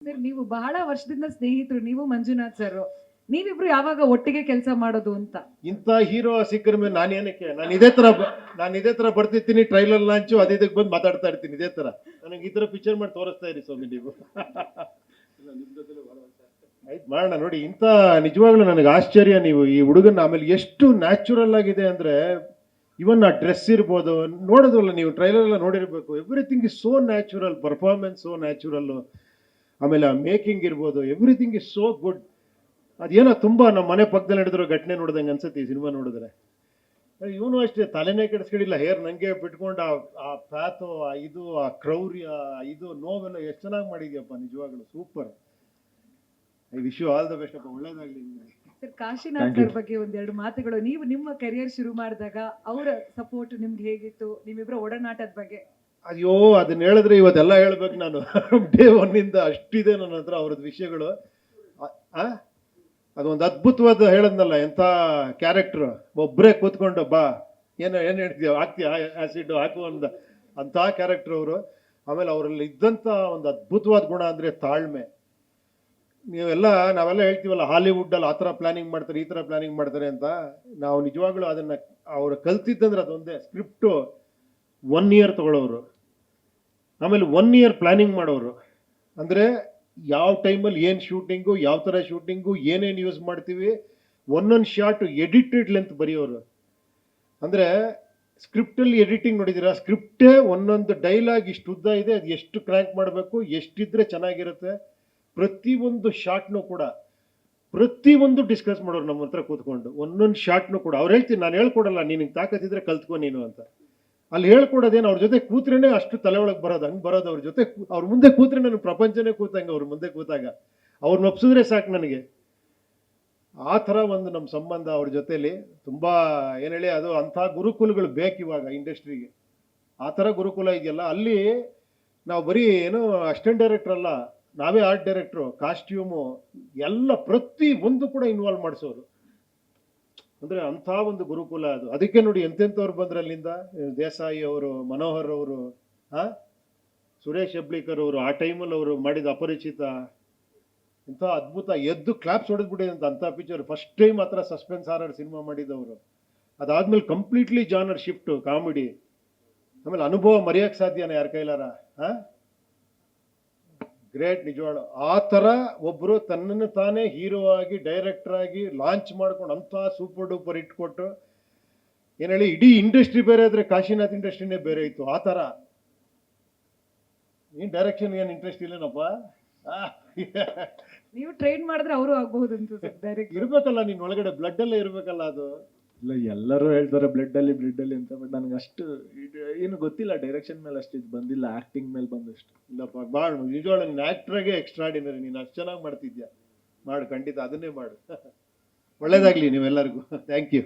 Sir ನೀವು ಬಹಳ ವರ್ಷದಿಂದ ಸ್ನೇಹಿತರು, ನೀವು ಮಂಜುನಾಥ್ ಸರ್. ನೀವಿಬ್ರು ಯಾವಾಗ ಒಟ್ಟಿಗೆ ಕೆಲಸ ಮಾಡೋದು ಅಂತ? ಇಂಥ ಹೀರೋ ಸಿಕ್ಕರ ಮೇಲೆ ನಾನೇನಕ್ಕೆ, ನಾನು ಇದೇ ತರ ಬರ್ತಿರ್ತೀನಿ, ಟ್ರೈಲರ್ ಲಾಂಚು ಅದು ಇದಕ್ಕೆ ಬಂದು ಮಾತಾಡ್ತಾ ಇರ್ತೀನಿ ಇದೇ ತರ. ನನಗೆ ಈ ತರ ಪಿಕ್ಚರ್ ಮಾಡಿ ತೋರಿಸ್ತಾ ಇರಿ ಸ್ವಾಮಿ ನೀವು. ಆಯ್ತು ಮಾಡೋಣ ನೋಡಿ. ಇಂಥ ನಿಜವಾಗ್ಲೂ ನನಗೆ ಆಶ್ಚರ್ಯ, ನೀವು ಈ ಹುಡುಗನ ಆಮೇಲೆ ಎಷ್ಟು ನ್ಯಾಚುರಲ್ ಆಗಿದೆ ಅಂದ್ರೆ, ಇವನ್ ಆ ಡ್ರೆಸ್ ಇರ್ಬೋದು, ನೋಡೋದಲ್ಲ ನೀವು ಟ್ರೈಲರ್ ಎಲ್ಲ ನೋಡಿರ್ಬೇಕು, everything is so natural, performance so natural, ಆಮೇಲೆ ಆ ಮೇಕಿಂಗ್ ಇರ್ಬೋದು, ಎವ್ರಿಥಿಂಗ್ ಇಸ್ ಸೋ ಗುಡ್. ಅದೇನೋ ತುಂಬಾ ನಮ್ಮ ಮನೆ ಪಕ್ಕದಲ್ಲಿ ನಡೆದಿರೋ ಘಟನೆ ನೋಡ್ದಂಗೆ ಅನ್ಸುತ್ತೆ ಈ ಸಿನಿಮಾ ನೋಡಿದ್ರೆ. ಇವನು ಅಷ್ಟೇ ತಲೆನೇ ಕೆಡಿಸ್ಕೊಂಡಿಲ್ಲ, ಹೇರ್ ನಂಗೆ ಬಿಟ್ಕೊಂಡು ಆ ಪ್ಯಾಥೋ, ಆ ಕ್ರೌರ್ಯ, ಇದು ನೋವೆಲ್ಲ ಎಷ್ಟು ಚೆನ್ನಾಗಿ ಮಾಡಿದ್ಯಪ್ಪ, ನಿಜವಾಗ್ಲು super. I wish you all the best ಅಪ್ಪ, ಒಳ್ಳೇದಾಗ್ಲಿ ನಿಮ್ಗೆ. ಸರ್ ಕಾಶಿನಾಥ್ ಸರ್ ಬಗ್ಗೆ ಒಂದೆರಡು ಮಾತುಗಳು. ನೀವು ನಿಮ್ಮ ಕೆರಿಯರ್ ಶುರು ಮಾಡಿದಾಗ ಅವರ ಸಪೋರ್ಟ್ ನಿಮ್ಗೆ ಹೇಗಿತ್ತು, ನಿಮ್ಮಿಬ್ಬರ ಒಡನಾಟದ ಬಗ್ಗೆ? ಅಯ್ಯೋ ಅದನ್ನ ಹೇಳಿದ್ರೆ ಇವತ್ತೆಲ್ಲ ಹೇಳ್ಬೇಕು ನಾನು. ಡೇ ಒನ್ನಿಂದ ಅಷ್ಟಿದೆ ನನ್ನ ಹತ್ರ ಅವ್ರದ್ದು ವಿಷಯಗಳು. ಅದೊಂದು ಅದ್ಭುತವಾದ ಹೇಳದ್ನಲ್ಲ, ಎಂಥ ಕ್ಯಾರೆಕ್ಟರ್, ಒಬ್ಬರೇ ಕೂತ್ಕೊಂಡು ಬಾ ಏನು ಹೇಳ್ತೀಯ, ಹಾಕ್ತೀಯ ಆಸಿಡ್ ಹಾಕು ಅಂಥ ಕ್ಯಾರೆಕ್ಟರ್ ಅವರು. ಆಮೇಲೆ ಅವರಲ್ಲಿ ಇದ್ದಂಥ ಒಂದು ಅದ್ಭುತವಾದ ಗುಣ ಅಂದರೆ ತಾಳ್ಮೆ. ನಾವೆಲ್ಲ ಹೇಳ್ತೀವಲ್ಲ ಹಾಲಿವುಡ್ಡಲ್ಲಿ ಆ ಥರ ಪ್ಲಾನಿಂಗ್ ಮಾಡ್ತಾರೆ, ಈ ಥರ ಪ್ಲಾನಿಂಗ್ ಮಾಡ್ತಾರೆ ಅಂತ. ನಾವು ನಿಜವಾಗ್ಲೂ ಅದನ್ನು ಅವ್ರು ಕಲ್ತಿದ್ದಂದ್ರೆ ಅದೊಂದೇ, ಸ್ಕ್ರಿಪ್ಟು 1 year ತಗೊಳ್ಳೋರು, ಆಮೇಲೆ 1 year ಪ್ಲಾನಿಂಗ್ ಮಾಡೋರು. ಅಂದರೆ ಯಾವ ಟೈಮಲ್ಲಿ ಏನು ಶೂಟಿಂಗು, ಯಾವ ಥರ ಶೂಟಿಂಗು, ಏನೇನು ಯೂಸ್ ಮಾಡ್ತೀವಿ, ಒಂದೊಂದು ಶಾರ್ಟ್ ಎಡಿಟೆಡ್ ಲೆಂತ್ ಬರೆಯೋರು. ಅಂದರೆ ಸ್ಕ್ರಿಪ್ಟಲ್ಲಿ ಎಡಿಟಿಂಗ್ ನೋಡಿದ್ದೀರಾ, ಸ್ಕ್ರಿಪ್ಟೇ ಒಂದೊಂದು ಡೈಲಾಗ್ ಇಷ್ಟು ಉದ್ದ ಇದೆ, ಅದು ಎಷ್ಟು ಕ್ರ್ಯಾಂಕ್ ಮಾಡಬೇಕು, ಎಷ್ಟಿದ್ರೆ ಚೆನ್ನಾಗಿರುತ್ತೆ, ಪ್ರತಿಯೊಂದು ಶಾರ್ಟ್ನೂ ಕೂಡ ಪ್ರತಿಯೊಂದು ಡಿಸ್ಕಸ್ ಮಾಡೋರು ನಮ್ಮ ಹತ್ರ ಕೂತ್ಕೊಂಡು, ಒಂದೊಂದು ಶಾರ್ಟ್ನೂ ಕೂಡ. ಅವ್ರು ಹೇಳ್ತೀನಿ, ನಾನು ಹೇಳ್ಕೊಡಲ್ಲ, ನಿನಗೆ ತಾಕತ್ತಿದ್ರೆ ಕಲ್ತ್ಕೊ ನೀನು ಅಂತ. ಅಲ್ಲಿ ಹೇಳ್ಕೊಡೋದೇನು, ಅವ್ರ ಜೊತೆ ಕೂತ್ರೇನೆ ಅಷ್ಟು ತಲೆ ಒಳಗೆ ಬರೋದು, ಹಂಗೆ ಬರೋದು. ಅವ್ರ ಜೊತೆ ಅವ್ರ ಮುಂದೆ ಕೂತ್ರೆ ನನಗೆ ಪ್ರಪಂಚನೇ ಕೂತಂಗೆ, ಅವ್ರ ಮುಂದೆ ಕೂತಾಗ ಅವ್ರನ್ನ ಒಪ್ಸಿದ್ರೆ ಸಾಕು ನನಗೆ. ಆ ಥರ ಒಂದು ನಮ್ಮ ಸಂಬಂಧ ಅವ್ರ ಜೊತೆಲಿ ತುಂಬ ಏನು ಹೇಳಿ, ಅದು ಅಂಥ ಗುರುಕುಲಗಳು ಬೇಕು ಇವಾಗ ಇಂಡಸ್ಟ್ರಿಗೆ. ಆ ಥರ ಗುರುಕುಲ ಇದೆಯಲ್ಲ, ಅಲ್ಲಿ ನಾವು ಬರೀ ಏನು ಅಸಿಸ್ಟೆಂಟ್ ಡೈರೆಕ್ಟರ್ ಅಲ್ಲ, ನಾವೇ ಆರ್ಟ್ ಡೈರೆಕ್ಟ್ರು, ಕಾಸ್ಟ್ಯೂಮು ಎಲ್ಲ ಪ್ರತಿ ಒಂದು ಕೂಡ ಇನ್ವಾಲ್ವ್ ಮಾಡಿಸೋರು. ಅಂದರೆ ಅಂಥ ಒಂದು ಗುರುಕುಲ ಅದು. ಅದಕ್ಕೆ ನೋಡಿ ಎಂತೆಂಥವ್ರು ಬಂದ್ರೆ ಅಲ್ಲಿಂದ, ದೇಸಾಯಿ ಅವರು, ಮನೋಹರ್ ಅವರು, ಸುರೇಶ್ ಹೆಬ್ಳಿಕರ್ ಅವರು, ಆ ಟೈಮಲ್ಲಿ ಅವರು ಮಾಡಿದ ಅಪರಿಚಿತ, ಇಂಥ ಅದ್ಭುತ, ಎದ್ದು ಕ್ಲಾಪ್ಸ್ ಹೊಡೆದ್ಬಿಟ್ಟಿದೆ ಅಂಥ ಪಿಕ್ಚರ್. ಫಸ್ಟ್ ಟೈಮ್ ಆ ಥರ ಸಸ್ಪೆನ್ಸ್ ಹಾರರ್ ಸಿನಿಮಾ ಮಾಡಿದವರು. ಅದಾದ್ಮೇಲೆ ಕಂಪ್ಲೀಟ್ಲಿ ಜಾನರ್ ಶಿಫ್ಟು, ಕಾಮಿಡಿ. ಆಮೇಲೆ ಅನುಭವ ಮರೆಯೋಕ್ಕೆ ಸಾಧ್ಯನ ಯಾರ ಕೈಲಾರ? ಗ್ರೇಟ್ ನಿಜವಾಳು. ಆ ಥರ ಒಬ್ಬರು ತನ್ನನ್ನು ತಾನೇ ಹೀರೋ ಆಗಿ, ಡೈರೆಕ್ಟರ್ ಆಗಿ ಲಾಂಚ್ ಮಾಡ್ಕೊಂಡು ಅಂಥ ಸೂಪರ್ ಡೂಪರ್ ಇಟ್ಕೊಟ್ಟು, ಏನು ಹೇಳಿ, ಇಡೀ ಇಂಡಸ್ಟ್ರಿ ಬೇರೆ ಇದ್ರೆ ಕಾಶಿನಾಥ್ ಇಂಡಸ್ಟ್ರಿನೇ ಬೇರೆ ಇತ್ತು. ಆ ಥರ ನೀನು ಡೈರೆಕ್ಷನ್ ಏನು ಇಂಟ್ರೆಸ್ಟ್ ಇಲ್ಲೇನಪ್ಪ? ನೀವು ಟ್ರೈನ್ ಮಾಡಿದ್ರೆ ಅವರು ಆಗಬಹುದು ಅಂತ ಡೈರೆಕ್ಟ್ ಇರ್ಬೇಕಲ್ಲ, ನಿನ್ನ ಒಳಗಡೆ ಬ್ಲಡ್ ಅಲ್ಲೇ ಇರ್ಬೇಕಲ್ಲ ಅದು. ಇಲ್ಲ, ಎಲ್ಲರೂ ಹೇಳ್ತಾರೆ ಬ್ಲಡ್ ಅಲ್ಲಿ ಅಂತ, ಬಟ್ ನನಗೆ ಅಷ್ಟು ಏನು ಗೊತ್ತಿಲ್ಲ, ಡೈರೆಕ್ಷನ್ ಮೇಲೆ ಅಷ್ಟು ಇದು ಬಂದಿಲ್ಲ, ಆಕ್ಟಿಂಗ್ ಮೇಲೆ ಬಂದಷ್ಟು. ಇಲ್ಲಪ್ಪ, ಬಾಳು ನಿಜವಾಳ, ನಿನ್ನ ಆಕ್ಟ್ರಾಗೆ ಎಕ್ಸ್ಟ್ರಾಡಿನರಿ, ನೀನು ಅಷ್ಟು ಚೆನ್ನಾಗಿ ಮಾಡ್ತಿದ್ಯಾ. ಮಾಡು, ಖಂಡಿತ ಅದನ್ನೇ ಮಾಡು. ಒಳ್ಳೇದಾಗ್ಲಿ ನೀವೆಲ್ಲರಿಗೂ. Thank you.